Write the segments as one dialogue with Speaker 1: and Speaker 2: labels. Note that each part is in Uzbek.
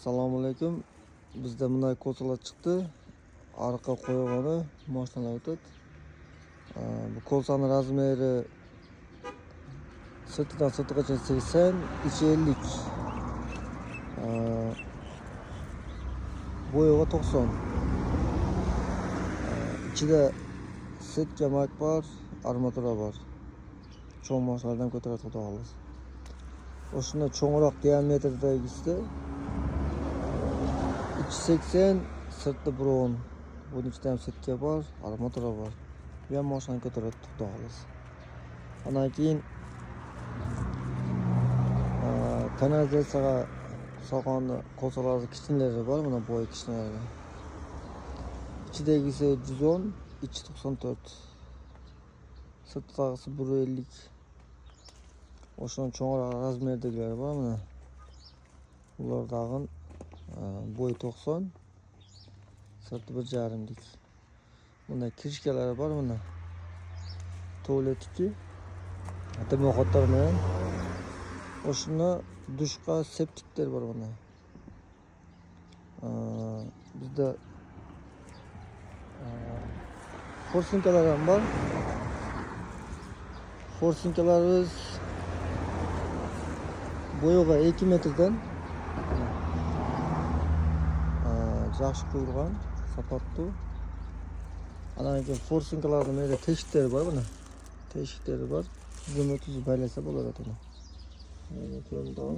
Speaker 1: Assalomu alaykum. Bizda bunday kosalar chiqdi. Arqa qo'yig'ini mashinalar o'tadi. Bu kosaning razmeri sirtidan sirtigacha 80, ichi 50. Bo'yig'i 90. İçida setka mak bor, armatura bor. Cho'ng mashinalardan ko'taradi xudo xolos. O'shunda cho'ngroq diametrdagisida ichi 80, sirti 110. Bunun ichida ham setka bor, armatura bor. Bu ham mashinani ko'taradi xudo xolos. Ondan keyin kanalizatsiyaga soqonni kosalarning kichkinlari bor, mana bo'yi kichkinlari. İçidagisi 110, ichi 94. Sirtdagisi 150. O'shaning cho'ngroq razmerdagilari bor mana. Ulardag'i bo'yi 90, sirti 1,5lik. Bunda kirishkalari bor mana. Tualet 2. Dimoxotlarni. O'shunda dushqa septiklar bor mana. Bizda forsinkalar ham bor. Forsinkalarimiz bo'yig'i 2 metrdan yaxshi qurilgan, sapatli. Ana keyin forsinkalarning menda teshiklari bor mana. Teshiklari bor. Tuzib baylasa bo'ladi uni. Mana ko'rdim.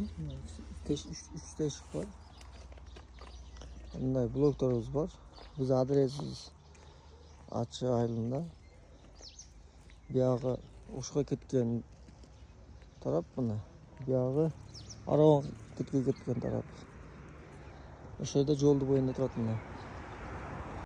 Speaker 1: Üç teshik bor. Bunday bloklarimiz bor. Biz adresiz Achi aylanida. Bu yog'i o'shga ketgan taraf mana. Bu yog'i Aroq ketgan taraf. O'sha yerda yo'lni bo'yida turadi mana.